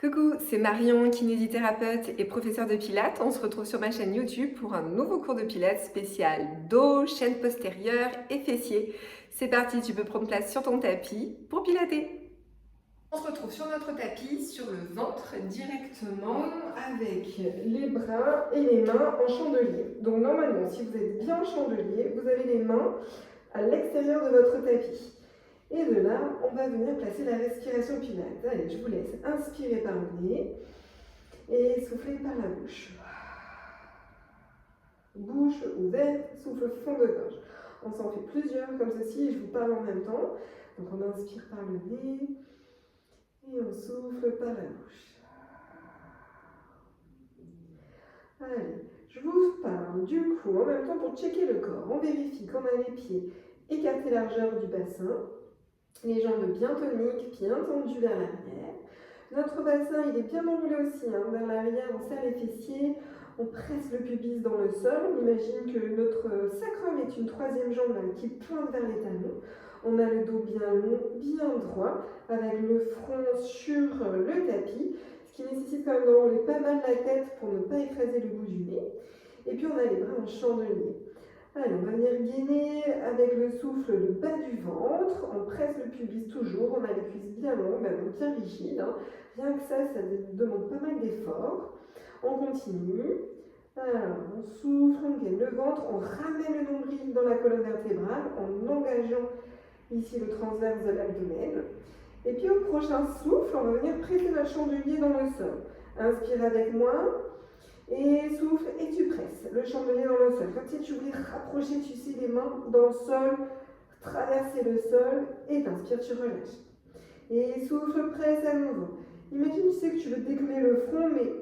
Coucou, c'est Marion, kinésithérapeute et professeure de pilates. On se retrouve sur ma chaîne YouTube pour un nouveau cours de pilates spécial dos, chaîne postérieure et fessiers. C'est parti, tu peux prendre place sur ton tapis pour pilater. On se retrouve sur notre tapis, sur le ventre directement, avec les bras et les mains en chandelier. Donc normalement, si vous êtes bien en chandelier, vous avez les mains à l'extérieur de votre tapis. Et de là, on va venir placer la respiration pilates. Allez, je vous laisse inspirer par le nez et souffler par la bouche. Bouche ouverte, souffle fond de gorge. On s'en fait plusieurs comme ceci et je vous parle en même temps. Donc on inspire par le nez et on souffle par la bouche. Allez, je vous parle du coup en même temps pour checker le corps. On vérifie qu'on a les pieds écartés largeur du bassin. Les jambes bien toniques, bien tendues vers l'arrière. Notre bassin, il est bien enroulé aussi, vers l'arrière, on serre les fessiers, on presse le pubis dans le sol. On imagine que notre sacrum est une troisième jambe qui pointe vers les talons. On a le dos bien long, bien droit, avec le front sur le tapis, ce qui nécessite quand même d'enrouler pas mal la tête pour ne pas écraser le bout du nez. Et puis on a les bras en chandelier. Allez, on va venir gainer avec le souffle le bas du ventre, on presse le pubis toujours, on a les cuisses bien longues, même bien rigides. Rien que ça demande pas mal d'efforts. On continue. Alors, on souffle, on gaine le ventre, on ramène le nombril dans la colonne vertébrale en engageant ici le transverse de l'abdomen. Et puis au prochain souffle, on va venir presser notre chandelier dans le sol. Inspire avec moi. Et souffle et tu presses le chandelier dans le sol. Comme si tu voulais rapprocher, tu sais, les mains dans le sol, traverser le sol et t'inspires, tu relâches. Et souffle, presse à nouveau. Imagine, tu sais que tu veux décoller le front, mais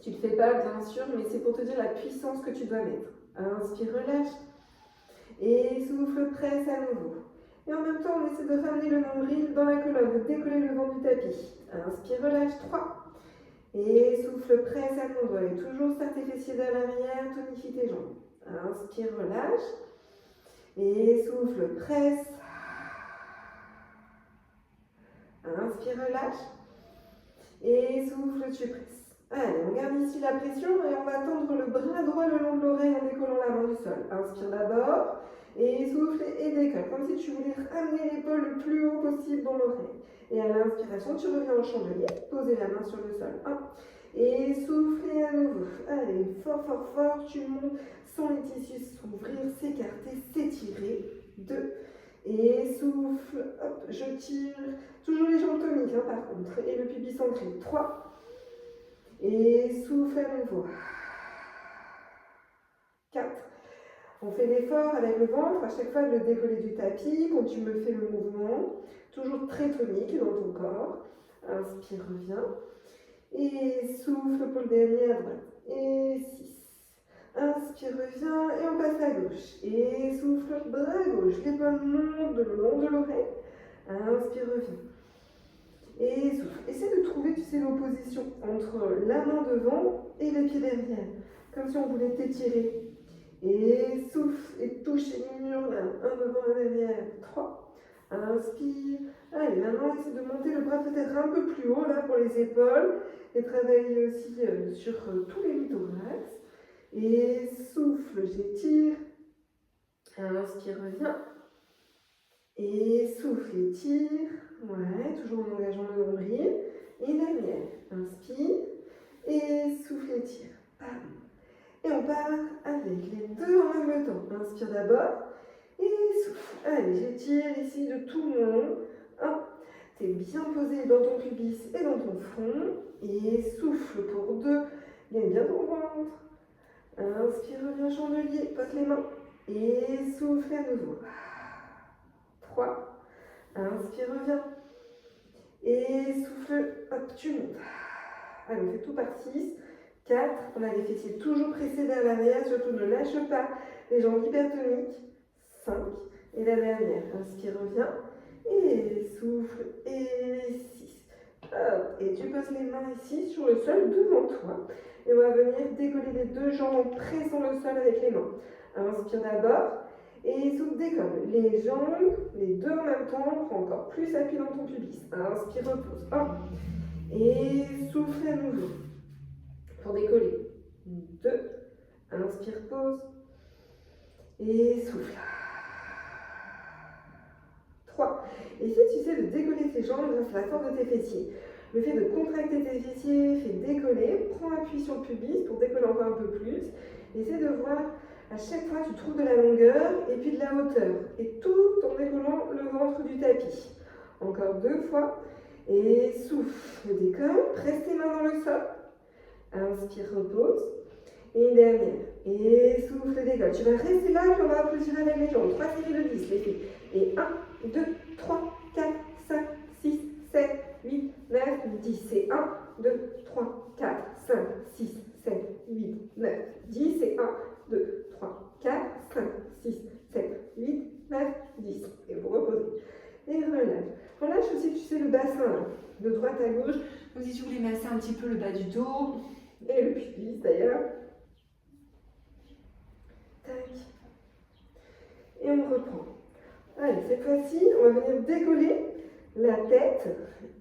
tu ne le fais pas, bien sûr, mais c'est pour te dire la puissance que tu dois mettre. Inspire, relâche. Et souffle, presse à nouveau. Et en même temps, on essaie de ramener le nombril dans la colonne, de décoller le vent du tapis. Inspire, relâche, 3. Et souffle, presse à nouveau. Et toujours serre tes fessiers vers l'arrière, tonifie tes jambes. Inspire, relâche. Et souffle, presse. Inspire, relâche. Et souffle, tu presses. Allez, on garde ici la pression et on va tendre le bras droit le long de l'oreille en décollant la main du sol. Inspire d'abord. Et souffle et décolle, comme si tu voulais ramener l'épaule le plus haut possible dans l'oreille. Et à l'inspiration, tu reviens en chandelier, poser la main sur le sol. 1. Et soufflez à nouveau. Allez, fort, fort, fort, tu montes sans les tissus s'ouvrir, s'écarter, s'étirer. 2. Et souffle, hop, je tire. Toujours les jambes toniques par contre. Et le pubis ancré. 3. Et souffle à nouveau. 4. On fait l'effort avec le ventre à chaque fois de le décoller du tapis quand tu me fais le mouvement. Toujours très tonique dans ton corps. Inspire, reviens. Et souffle pour le dernier à droite. Et 6. Inspire, reviens et on passe à gauche. Et souffle, bras gauche. L'épaule monte le long de l'oreille. Inspire, reviens. Et souffle. Essaie de trouver, tu sais, l'opposition entre la main devant et les pieds derrière. Comme si on voulait t'étirer. Et souffle et touche les murs là. 1 devant, 1 derrière. 3. Inspire. Allez, maintenant essaie de monter le bras peut-être un peu plus haut là pour les épaules. Et travailler aussi sur tous les lithorax. Et souffle, j'étire. Inspire, reviens. Et souffle, étire. Ouais, toujours en engageant le nombril. Et derrière, inspire. Et souffle, étire. Et on part avec les deux en même temps. Inspire d'abord. Et souffle. Allez, j'étire ici de tout mon long. 1. T'es bien posé dans ton pubis et dans ton front. Et souffle pour 2. Gagne bien ton ventre. Inspire, reviens chandelier. Pose les mains. Et souffle à nouveau. 3. Inspire, reviens. Et souffle, hop, tu montes. Allez, on fait tout par 6. 4. On a les fessiers toujours pressés vers l'arrière. Surtout ne lâche pas les jambes hypertoniques. 5. Et la dernière. Inspire, reviens. Et souffle. Et 6. Hop. Et tu poses les mains ici sur le sol devant toi. Et on va venir décoller les deux jambes en pressant le sol avec les mains. Inspire d'abord. Et souffle, décolle. Les jambes, les deux en même temps. Prends encore plus appui dans ton pubis. Inspire, repose. 1. Et souffle à nouveau. Pour décoller. 2. Inspire, pause. Et souffle. 3. Et si tu sais de décoller tes jambes grâce à la force de tes fessiers. Le fait de contracter tes fessiers fait décoller. Prends appui sur le pubis pour décoller encore un peu plus. Essaie de voir à chaque fois tu trouves de la longueur et puis de la hauteur. Et tout en décollant le ventre du tapis. Encore 2 fois. Et souffle, décolle. Presse tes mains dans le sol. Inspire, repose. Et une dernière. Et souffle, décolle. Tu vas rester là, puis on va applaudir avec les jambes. 3 séries de 10, les filles. Et 1, 2, 3, 4, 5, 6, 7, 8, 9, 10. Et 1, 2, 3, 4, 5, 6, 7, 8, 9, 10. Et 1, 2, 3, 4, 5, 6, 7, 8, 9, 10. Et vous reposez. Et relâche. Relâche aussi, tu sais, le bassin, là, de droite à gauche. Donc si tu voulais masser un petit peu le bas du dos, et le pubis d'ailleurs. Tac. Et on reprend. Allez, cette fois-ci, on va venir décoller la tête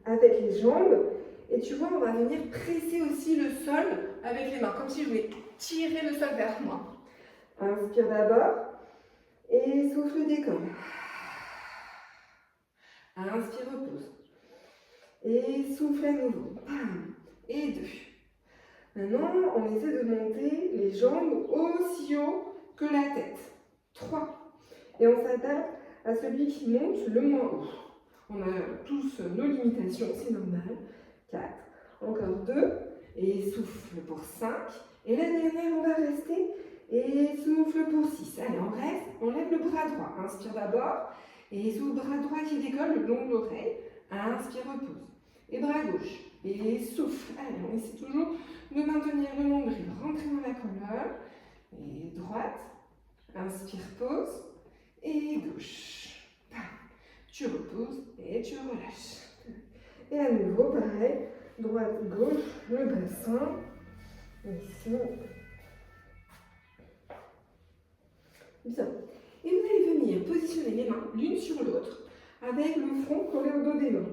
avec les jambes. Et tu vois, on va venir presser aussi le sol avec les mains, comme si je voulais tirer le sol vers moi. Inspire d'abord. Et souffle, décolle. Inspire, repose. Et souffle à nouveau. Et 2. Maintenant, on essaie de monter les jambes aussi haut que la tête. 3. Et on s'adapte à celui qui monte le moins haut. On a tous nos limitations, c'est normal. 4. Encore 2. Et souffle pour 5. Et la dernière, on va rester. Et souffle pour 6. Allez, on reste. On lève le bras droit. Inspire d'abord. Et sous le bras droit qui décolle le long de l'oreille. Inspire, repose. Et bras gauche. Et souffle. Allez, on essaie toujours de maintenir le nombril. Rentrez dans la colonne. Et droite. Inspire, pause. Et gauche. Tu reposes et tu relâches. Et à nouveau, pareil. Droite, gauche, le bassin. Ici. Bien. Et vous allez venir positionner les mains l'une sur l'autre avec le front collé au dos des mains.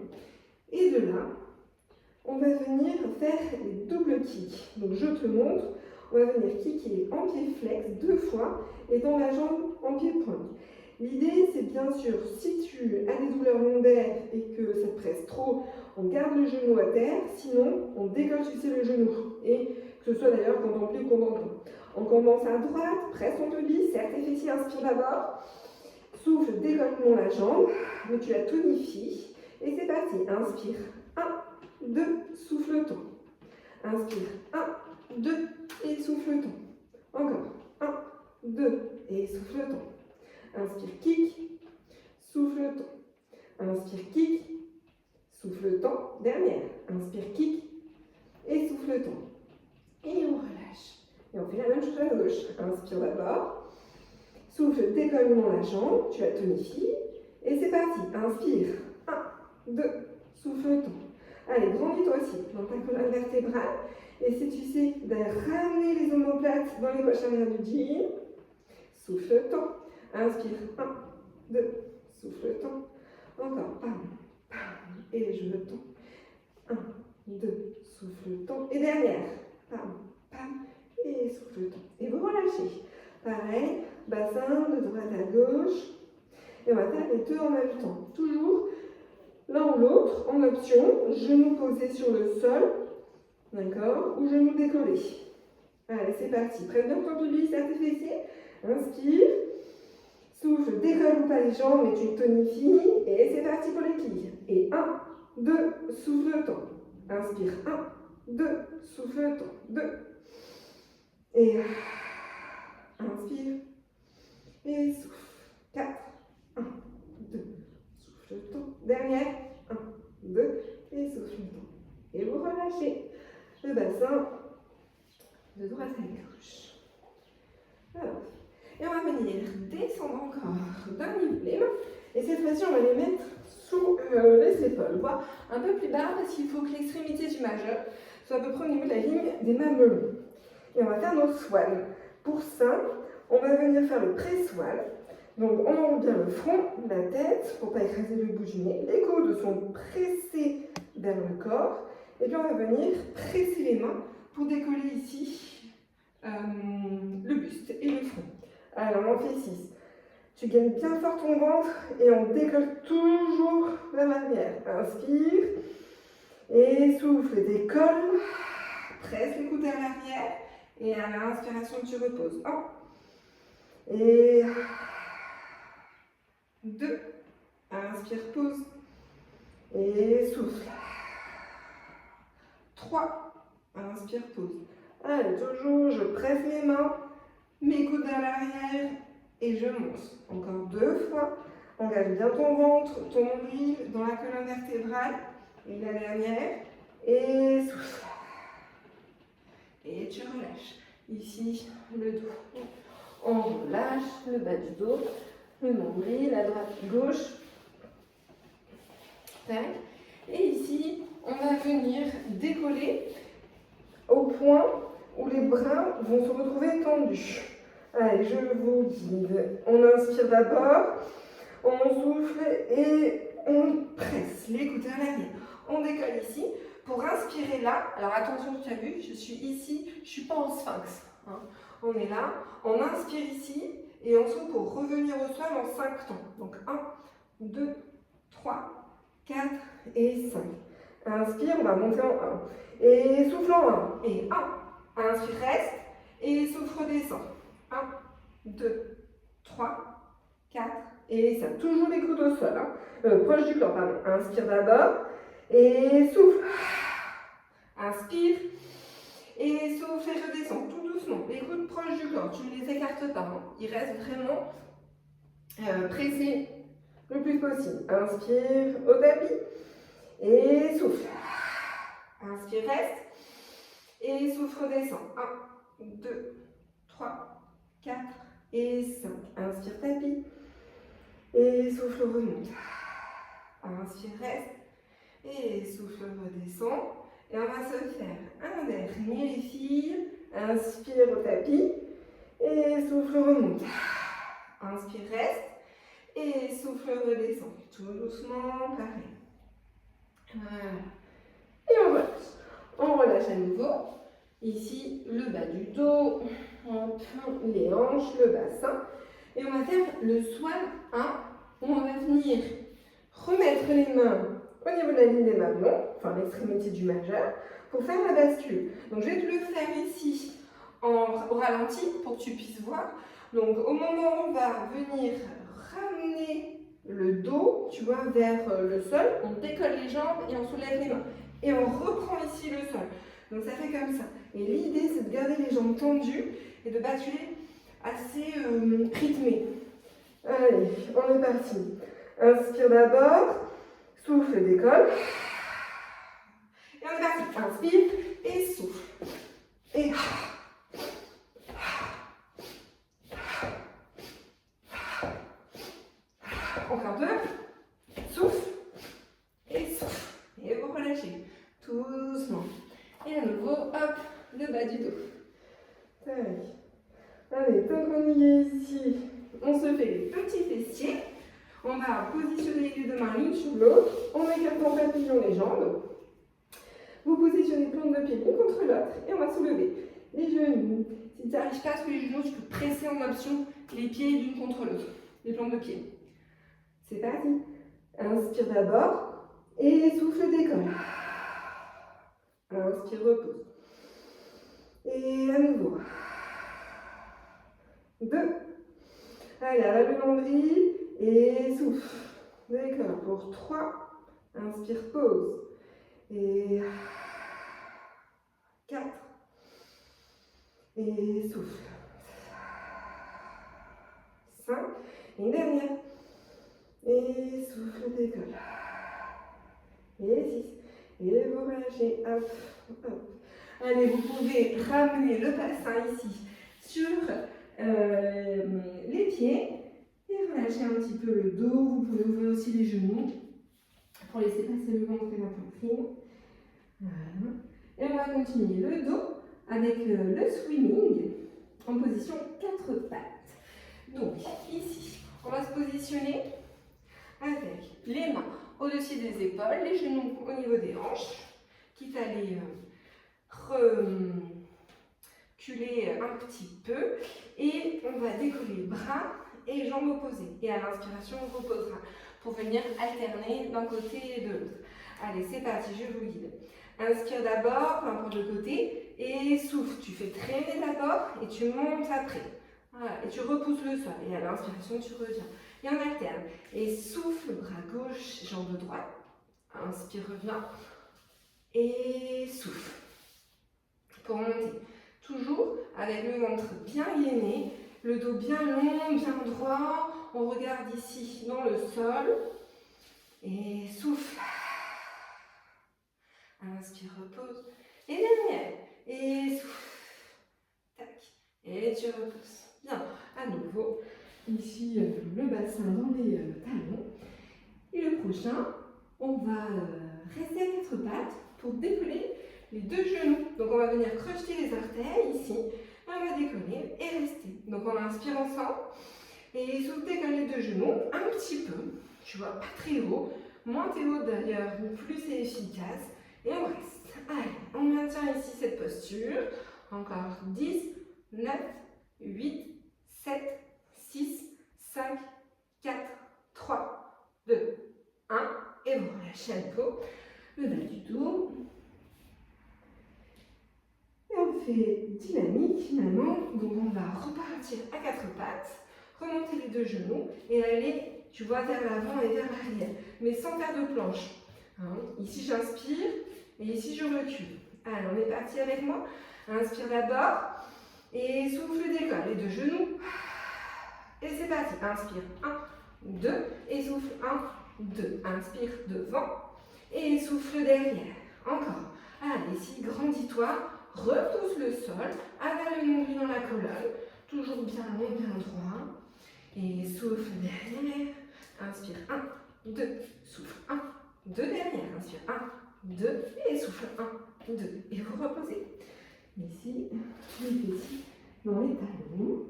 Et de là, on va venir faire les doubles kicks. Donc je te montre, on va venir kicker en pied flex 2 fois et dans la jambe en pied pointe. L'idée, c'est bien sûr, si tu as des douleurs lombaires et que ça te presse trop, on garde le genou à terre, sinon on décolle le genou. Et que ce soit d'ailleurs quand on plie ou quand on tombe. On commence à droite, presse ton pubis, serre tes fessiers, inspire d'abord. Souffle, décolle la jambe, mais tu la tonifies. Et c'est parti, inspire, 1, 2, souffle-ton. Inspire, 1, 2, et souffle-ton. Encore, 1, 2, et souffle-ton. Inspire, kick, souffle-ton. Inspire, kick, souffle-ton. Dernière, inspire, kick, et souffle-ton. Et on relâche. Et on fait la même chose à gauche. Inspire d'abord. Souffle, décollement la jambe, tu la tonifies. Et c'est parti. Inspire. 1, 2, souffle-ton. Allez, grandis-toi aussi dans ta colonne vertébrale. Et si tu sais de ramener les omoplates dans les poches arrière du jean, souffle-ton. Inspire. 1, 2, souffle-ton. Encore. Pam, pam. Et je tends. 1, 2, souffle-ton. Et dernière. Pam, pam. Et souffle-ton. Et vous relâchez. Pareil, bassin de droite à gauche. Et on va faire les deux en même temps. Toujours l'un ou l'autre, en option, genoux posés sur le sol, d'accord, ou genoux décollés. Allez, c'est parti. Prête bien ton pubis, serre tes fessiers. Inspire. Souffle, décolle pas les jambes, mais tu tonifies. Et c'est parti pour les quilles. Et 1, 2, souffle-ton. Inspire. 1, 2, souffle-ton. 2. Et inspire. Et souffle. 4. 1, 2, souffle-ton. Dernière. 1, 2, et souffle-ton. Et vous relâchez le bassin de droite à gauche. Alors, et on va venir descendre encore d'un niveau les mains. Et cette fois-ci, on va les mettre sous les épaules, voire un peu plus bas parce qu'il faut que l'extrémité du majeur soit à peu près au niveau de la ligne des mamelons. Et on va faire nos swans. Pour ça, on va venir faire le pré-swan. Donc on enroule bien le front, la tête, pour ne pas écraser le bout du nez. Les coudes sont pressés vers le corps. Et puis on va venir presser les mains pour décoller ici le buste et le front. Alors on en fait 6. Tu gagnes bien fort ton ventre et on décolle toujours vers l'arrière. Inspire et souffle, décolle, presse les coudes vers l'arrière et à l'inspiration tu reposes. 1 et 2. Inspire, pause et souffle. 3. Inspire, pause. Allez, toujours, je presse mes mains, mes coudes vers l'arrière et je monte. Encore 2 fois. Engage bien ton ventre, ton nombril dans la colonne vertébrale. Et la dernière. Et souffle. Et tu relâches. Ici, le dos. On relâche le bas du dos, le nombril, la droite, gauche. Tac. Et ici, on va venir décoller au point où les bras vont se retrouver tendus. Allez, je vous guide. On inspire d'abord, on souffle et on presse les coudes vers l'arrière. On décolle ici. Pour inspirer là, alors attention, tu as vu, je suis ici, je ne suis pas en sphinx. Hein. On est là, on inspire ici et on souffle pour revenir au sol en 5 temps. Donc 1, 2, 3, 4 et 5. Inspire, on va monter en 1. Et souffle en 1. Et 1. Inspire, reste. Et souffle, redescend. 1, 2, 3, 4 et ça. Toujours les coudes au sol. Hein. Proche du corps, pardon. Inspire d'abord. Et souffle. Inspire. Et souffle et redescend. Tout doucement. Les coudes proches du corps. Tu ne les écartes pas. Hein. Ils restent vraiment pressés le plus possible. Inspire au tapis. Et souffle. Inspire, reste. Et souffle, redescend. 1, 2, 3, 4 et 5. Inspire, tapis. Et souffle, remonte. Inspire, reste. Et souffle, redescend. Et on va se faire un dernier fil. Inspire au tapis. Et souffle, remonte. Inspire, reste. Et souffle, redescend. Tout doucement, pareil. Voilà. Et on relâche. On relâche à nouveau. Ici, le bas du dos, les hanches, le bassin. Et on va faire le swan 1, où on va venir remettre les mains au niveau de la ligne des mamelons, enfin l'extrémité du majeur, pour faire la bascule. Donc je vais te le faire ici au ralenti pour que tu puisses voir. Donc au moment où on va venir ramener le dos, tu vois, vers le sol, on décolle les jambes et on soulève les mains. Et on reprend ici le sol. Donc ça fait comme ça. Et l'idée, c'est de garder les jambes tendues et de basculer assez rythmé. Allez, on est parti. Inspire d'abord, souffle, décolle. Et on est parti. Inspire et souffle. Et encore 2. Souffle et souffle. Et vous relâchez. Tout doucement. Et à nouveau, hop, le bas du dos. Tac. Allez, tant qu'on y est ici, on se fait les petits fessiers. On va positionner les deux mains l'une sur l'autre. On écarte en papillon les jambes. Vous positionnez plante de pied l'une contre l'autre. Et on va soulever les genoux. Si tu n'arrives pas à soulever les genoux, tu peux presser en option les pieds l'une contre l'autre. Les plantes de pied. C'est parti. Inspire d'abord. Et souffle, décolle. Inspire, repose. Et à nouveau. 2. Allez, à le nombril et souffle. D'accord. Pour 3. Inspire, pause. Et 4. Et souffle. 5. Et une dernière. Et souffle, décolle. Et 6. Et vous relâchez. Hop, hop. Allez, vous pouvez ramener le bassin ici sur les pieds et relâcher un petit peu le dos. Vous pouvez ouvrir aussi les genoux pour laisser passer le ventre et la poitrine. Voilà. Et on va continuer le dos avec le swimming en position 4 pattes. Donc ici, on va se positionner avec les mains au-dessus des épaules, les genoux au niveau des hanches, quitte à les reculer un petit peu. Et on va décoller bras et jambes opposées. Et à l'inspiration, on reposera pour venir alterner d'un côté et de l'autre. Allez, c'est parti, je vous guide. Inspire d'abord, peu importe le côté, et souffle. Tu fais traîner d'abord et tu montes après. Voilà, et tu repousses le sol. Et à l'inspiration, tu reviens. Et on alterne. Et souffle, bras gauche, jambe droite. Inspire, reviens. Et souffle. Pour monter. Toujours avec le ventre bien gainé, le dos bien long, bien droit. On regarde ici dans le sol. Et souffle. Inspire, repose. Et dernière. Et souffle. Tac. Et tu repousses. Bien. À nouveau. Ici, le bassin dans les talons. Et le prochain, on va rester à quatre pattes pour décoller les deux genoux. Donc on va venir crocheter les orteils ici. Et on va décoller et rester. Donc on inspire ensemble. Et souffle, décolle les deux genoux un petit peu. Tu vois, pas très haut. Moins t'es haut d'ailleurs, plus c'est efficace. Et on reste. Allez, on maintient ici cette posture. Encore 10, 9, 8, 7, 6, 5, 4, 3, 2, 1. Et vous relâchez à nouveau le bas du dos. Et on fait dynamique maintenant. Donc on va repartir à quatre pattes. Remonter les deux genoux et aller, tu vois, vers l'avant et vers l'arrière. Mais sans faire de planche. Hein. Ici j'inspire et ici je recule. Allez, on est parti avec moi. Inspire d'abord et souffle, décolle les deux genoux. Et c'est parti. Inspire 1, 2 et souffle 1, 2. Inspire devant et souffle derrière. Encore. Allez, ici grandis-toi. Repousse le sol. Avale le nombril dans la colonne. Toujours bien long, bien droit. Et souffle derrière. Inspire 1, 2. Souffle 1, 2 derrière. Inspire 1, 2 et souffle 1, 2. Et vous reposez. Ici, les fessiers dans les talons.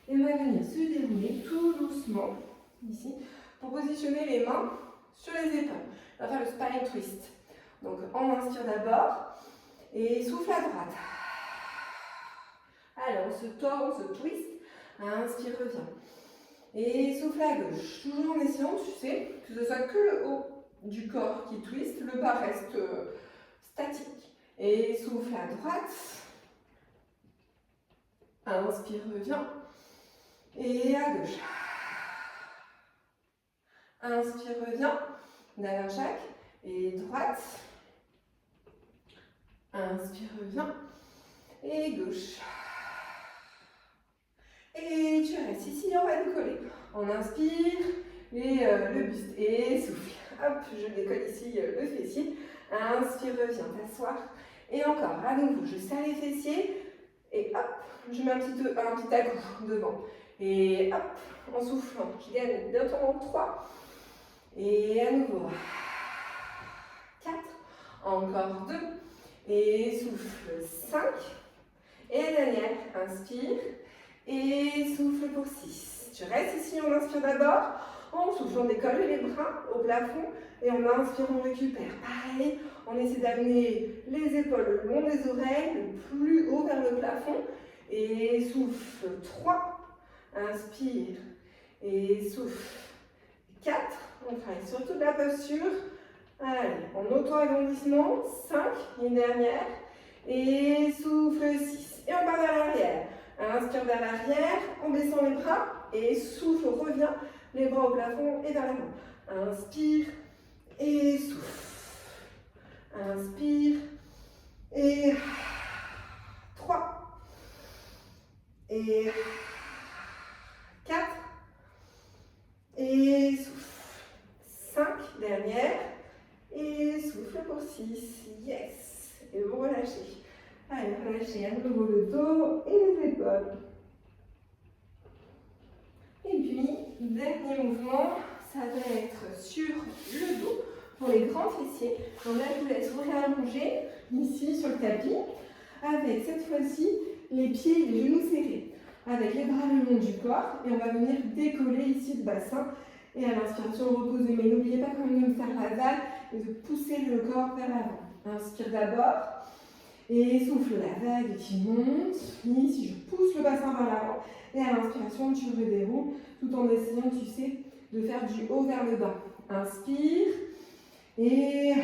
Et on va venir se dérouler tout doucement, ici, pour positionner les mains sur les épaules. On va faire le spine twist. Donc, on inspire d'abord et souffle à droite. Alors, on se tord, on se twist. Inspire, reviens. Et souffle à gauche. Toujours en essayant, tu sais, que ce soit que le haut du corps qui twist, le bas reste statique. Et souffle à droite. Inspire, reviens. Et à gauche. Inspire, reviens. Derrière chaque. Et droite. Inspire, reviens. Et gauche. Et tu restes ici, on va décoller. On inspire, et le buste. Et souffle. Hop, je décolle ici le fessier. Inspire, reviens, t'asseoir. Et encore, à nouveau, je serre les fessiers. Et hop, je mets un petit à-coup devant. Et hop, en soufflant, je gagne bientôt en 3. Et à nouveau. 4. Encore 2. Et souffle 5. Et la dernière, inspire. Et souffle pour 6. Tu restes ici, on inspire d'abord. On souffle, on décolle les bras au plafond. Et on inspire, on récupère. Pareil, on essaie d'amener les épaules le long des oreilles, le plus haut vers le plafond. Et souffle 3. Inspire. Et souffle 4. On travaille sur toute la posture. Allez, en auto-agrandissement. 5. Une dernière. Et souffle 6. Et on part vers l'arrière. Inspire vers l'arrière, on descend les bras et souffle, revient, les bras au plafond et vers l'avant. Inspire et souffle. Inspire et 3 et 4 et souffle. 5, dernière et souffle pour 6. Yes. Et vous relâchez. Allez, relâchez à nouveau le dos et les épaules. Et puis, dernier mouvement, ça va être sur le dos pour les grands fessiers. Donc là, je vous laisse vous réallonger ici sur le tapis avec cette fois-ci les pieds et les genoux serrés. Avec les bras le long du corps et on va venir décoller ici le bassin. Et à l'inspiration, reposez. Mais n'oubliez pas quand même de faire la vague et de pousser le corps vers l'avant. Inspire d'abord et souffle la vague qui monte. Ici, je pousse le bassin vers l'avant et à l'inspiration, tu redéroules tout en essayant, tu sais, de faire du haut vers le bas. Inspire et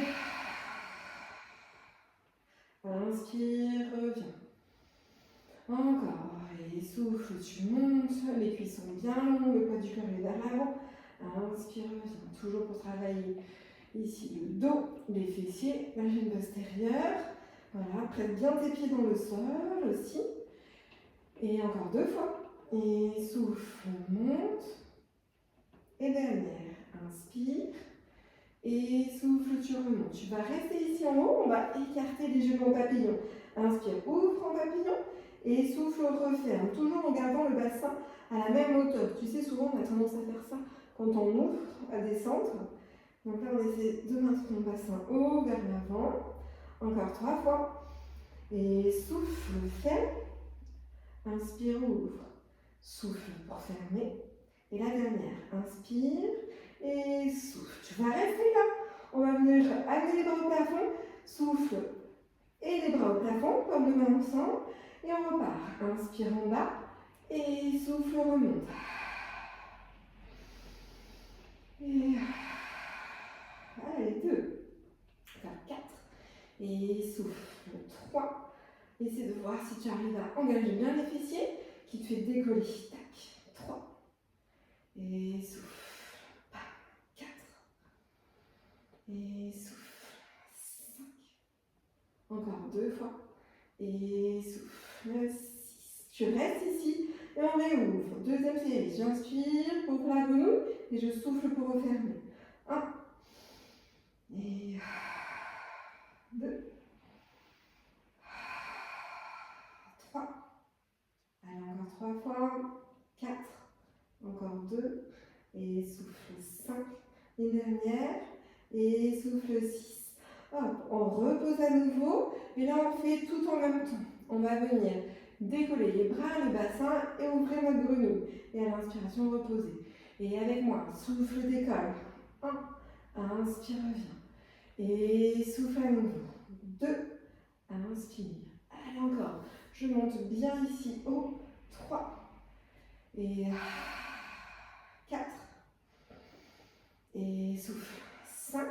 inspire, reviens. Encore, et souffle, tu montes, les cuisses sont bien longues, le poids du cœur est vers l'avant. Inspire, reviens, toujours pour travailler ici le dos, les fessiers, la jambe postérieure. Voilà, prête bien tes pieds dans le sol aussi. Et encore 2 fois. Et souffle, monte. Et dernière, inspire. Et souffle, tu remontes. Tu vas rester ici en haut, on va écarter les genoux en papillon. Inspire, ouvre en papillon. Et souffle, referme, toujours en gardant le bassin à la même hauteur. Tu sais, souvent on a tendance à faire ça quand on ouvre, à descendre. Donc là, on essaie de maintenir le bassin haut vers l'avant. Encore 3 fois. Et souffle, ferme. Inspire, ouvre. Souffle pour fermer. Et la dernière, inspire et souffle. Tu vas rester là. On va venir amener les bras au plafond. Souffle et les bras au plafond, comme deux mains ensemble. Et on repart. Inspire en bas et souffle, remonte. Et allez, 2, 4. Et souffle, 3. Essaie de voir si tu arrives à engager bien les fessiers qui te fait décoller. Tac, 3. Et souffle, 4. Et souffle, 5. Encore 2 fois. Et souffle, 6. Tu restes ici et on réouvre. Deuxième série. J'inspire pour la grenouille et je souffle pour refermer. 1. Et 2. 3. Allez, encore 3 fois. 4. Encore 2. Et souffle 5. Une dernière. Et souffle 6. Hop, on repose à nouveau. Et là, on fait tout en même temps. On va venir décoller les bras, le bassin et ouvrir notre grenouille. Et à l'inspiration, reposer. Et avec moi, souffle, décolle. 1. Inspire, reviens. Et souffle à nouveau. 2. Inspire. Allez, encore. Je monte bien ici haut. 3. Et 4. Et souffle. 5.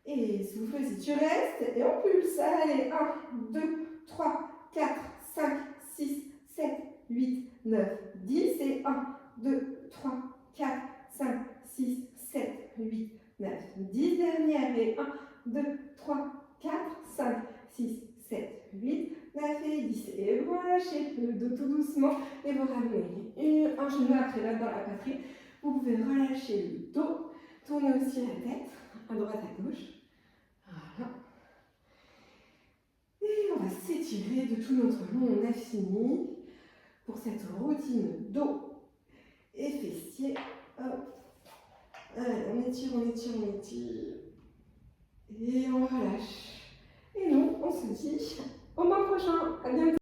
Et souffle si tu restes. Et on pulse. Allez, 1, 2, 3, 4, 5, 6, 7, 8, 9, 10. Et 1, 2, 3, 4, 5, 6, 7, 8, 9, 10. Dernière. Et 1, 2, 3, 4, 5, 6, 7, 8, 9 et 10. Et vous relâchez le dos tout doucement et vous ramenez un genou après l'autre dans la poitrine. Vous pouvez relâcher le dos, tourner aussi la tête, à droite, à gauche. Voilà. Et on va s'étirer de tout notre long. On a fini pour cette routine dos et fessiers. Hop. Allez, on étire, on étire, on étire. Et on relâche. Et nous, on se dit au mois prochain. À bientôt.